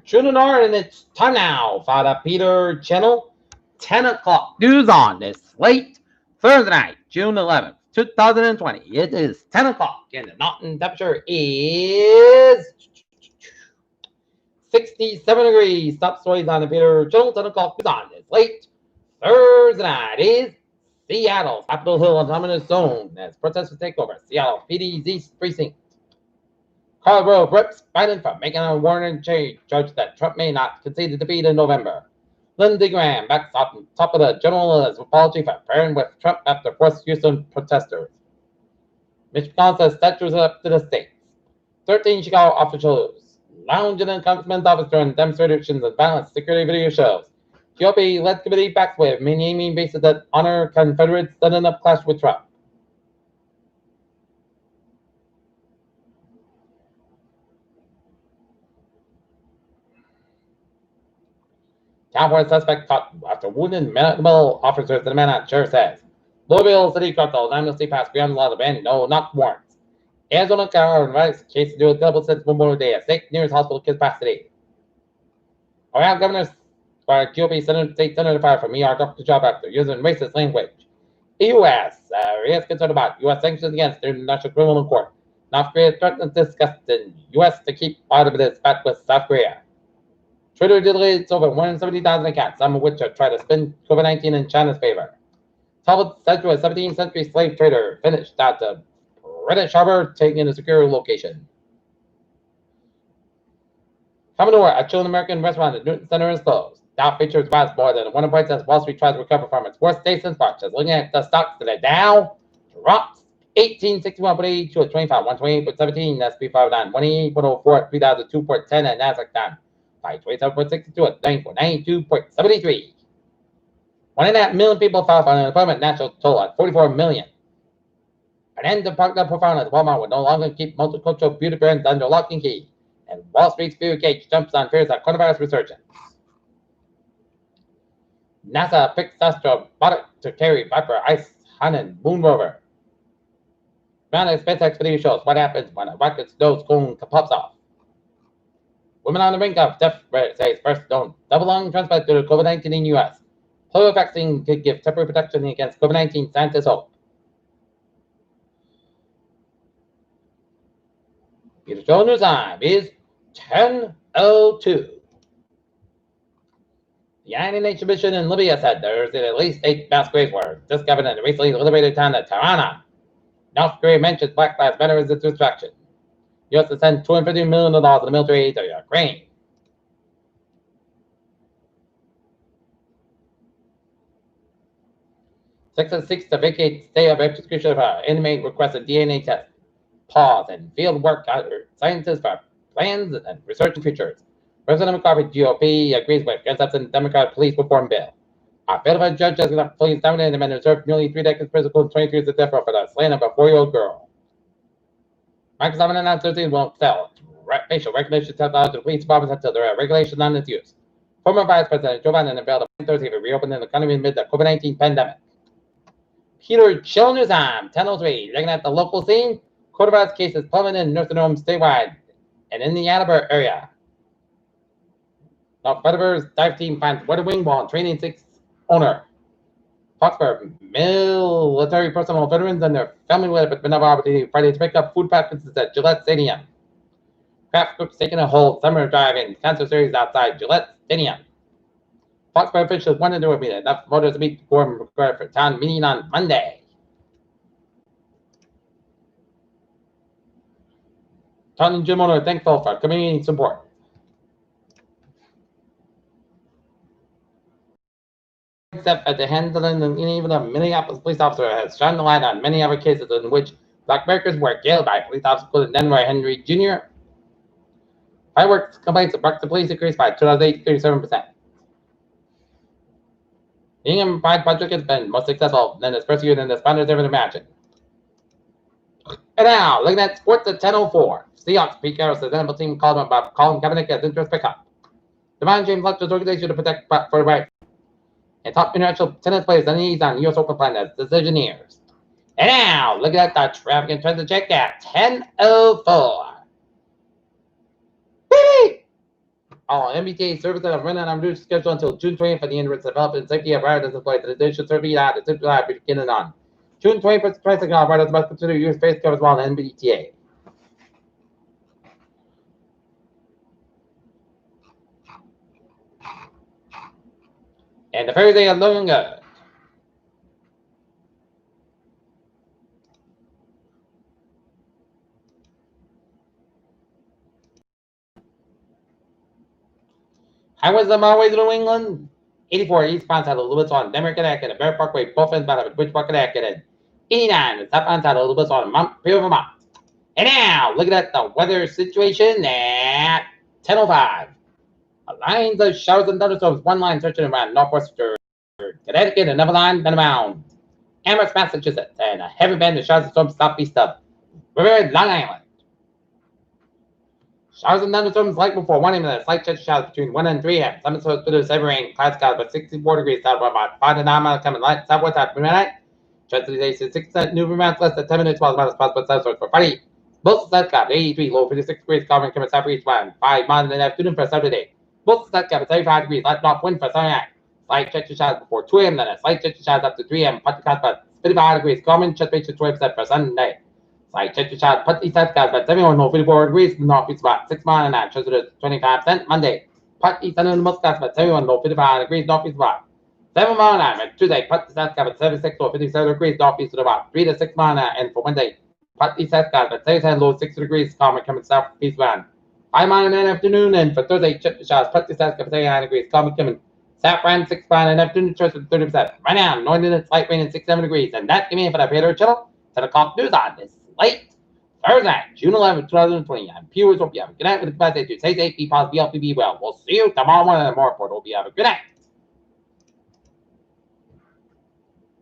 Tuning on, and it's time now for the Peter Channel 10 o'clock news on this late Thursday night, June 11th, 2020. It is 10 o'clock, and the mountain temperature is 67 degrees. Top stories on the Peter Channel 10 o'clock news on this late Thursday night is Seattle's Capitol Hill autonomous zone as protesters take over Seattle PD's East Precinct. Colorado rips Biden for making a warning charge that Trump may not concede the defeat in November. Lindsey Graham backs up on top of the general's apology for pairing with Trump after forced Houston protesters. Mitch McConnell says statues up to the states. 13 Chicago officials lounging in Congressman's office during demonstrations and violence. Security video shows. GOP-led committee backs with naming bases that honor Confederates setting up clash with Trump. California suspect caught after wounding medical officers in a manhunt, sheriff says. Louisville City cartel amnesty passed beyond the law to ban no knock warrants. Arizona car invites case to do a double since Memorial Day. A state nearest hospital capacity. Ohio governor GOP state senator fired from ER doctor job after using racist language. The U.S. is concerned about U.S. sanctions against the International Criminal Court. North Korea threatens discussing U.S. to keep out of this fight with South Korea. Twitter deletes over 170,000 accounts, some of which are trying to spin COVID-19 in China's favor. Talbot said to a 17th century slave trader finished at the British harbor, taking a secure location. Commodore, a Chilean American restaurant at Newton Center is closed. Dow features rise more than 1 point as Wall Street tries to recover from its worst day since March. As looking at the stocks today, Dow drops 1861.82 at 25, 128.17, S&P 500, 188.04 at 3002.10, and Nasdaq down by 27.62 at 92.73. 1.5 million people filed for unemployment, national total at 44 million. An end to popular profound as Walmart would no longer keep multicultural beauty brands under lock and key. And Wall Street's fear cage jumps on fears of coronavirus resurgence. NASA picks Astro robotic to carry Viper Ice Hannen moon rover. Mountain SpaceX video shows what happens when a rocket's nose cone pops off. Women on the brink of death says first known double-lung transplant due to COVID-19 in U.S. Polio vaccine could give temporary protection against COVID-19, scientists hope. Peter Joe News Time is 10:02. The United Nations mission in Libya said there's at least 8 mass graves were discovered in the recently liberated town of Tirana. North Korea mentions Black Lives Matter as its distraction. U.S. has sent $250 million in the military aid to Ukraine. Texas seeks to vacate stay of execution of an inmate requested DNA test. Pause and field work scientists for plans and research in futures. President McCarthy GOP agrees with concepts in Democrat police reform bill. A federal judge has left police dominated and served nearly 3 decades physical and 23 years of death row for the slaying of a 4-year-old girl. Microsoft announced Thursday won't sell facial recognition technology to police departments until there are regulations on its use. Former Vice President Joe Biden unveiled a plan Thursday for reopening the economy amid the COVID-19 pandemic. Peter Chill News Time, 10:03. Looking at the local scene, coronavirus cases plummeted in nursing homes statewide and in the Attleboro area. Now, Federer's dive team finds Weather Wing while training 6 owner. Foxborough military personnel veterans and their family will have another opportunity Friday to pick up food packages at Gillette Stadium. Craft groups taking a whole summer drive in concert series outside Gillette Stadium. Foxborough officials wanted to meet enough voters to meet quorum required for town meeting on Monday. Town and gym owner thankful for community support. Except at the handling and even a Minneapolis police officer has shone the light on many other cases in which Black Americans were killed by police officers, including Denver Henry Jr. Fireworks complaints about the police increased by 2008 37%. The Ingham Pride Project has been most successful in its first year than the founders ever imagined. And now, looking at sports at 10:04. Seahawks Pete Carroll says the NFL team called him about Colin Kaepernick as interest pickup. Devon James left his organization to protect for the right. And top international tennis players uneasy on U.S. Open plan as decisioneers. And now, look at the traffic and transit check at 10:04. All MBTA services are running on route schedule until June 20th for the inwards development and safety of riders employed. The addition should be out. The July beginning on June 21st. Pricing of riders must consider use space covers while on MBTA. And the Thursday are looking good. Highways of Highways of New England. 84 eastbound side of Lewis on Denver, Connecticut, and Bear Parkway, both ends bound of Bridgeport, Connecticut. 89 southbound side of Lewis on Mount Peel, Vermont. And now, looking at the weather situation at 10:05. Lines of showers and thunderstorms. One line searching around northwestern Connecticut, another line then around Amherst, Massachusetts, and a heavy band of showers and storms southeast of River Long Island. Showers and thunderstorms like before 1 a.m. and a slight chance of showers between 1 and 3 a.m. Some sort of heavy rain, clouds sky about 64 degrees, south about 5 to 9 miles coming light, southwest after midnight. Chance of today is 6% new amounts less than 10 minutes, 12 miles possible south source for Friday. Most south cap 83, low 56 degrees, covering coming southeast wind 5 miles in the afternoon for Saturday. Most south cap 35 degrees, light north wind for Sunday night. Slight chance of showers before 2 a.m. then a slight chance of showers after 3 a.m. Partly clouds about 55 degrees, common chance of 20% for Sunday. Slight chance of showers, partly south cap about 71, low 54 degrees, northeast about 6 miles and a chance of 25% Monday. Partly southern and most clouds about 71, low 55 degrees, northeast about 7 miles an hour. Tuesday, partly south cap at 76 or 57 degrees, northeast at about 3 to 6 miles an hour. And for Wednesday, partly south cap at 77, low 60 degrees, calm coming southeast wind 5 miles in the afternoon. And for Thursday, showers, partly south cap at 79 degrees, calm coming south wind 6 miles in the afternoon, chance of 30%. Right now, northern and slight rain and 67 degrees. And that give me for the Peter Channel 10 o'clock news on this late Thursday, June 11th, 2020. I'm Pewers. Hope you have a good night with the best day to stay safe, be positive, be healthy, be well. We'll see you tomorrow morning at more report. Hope you have a good night.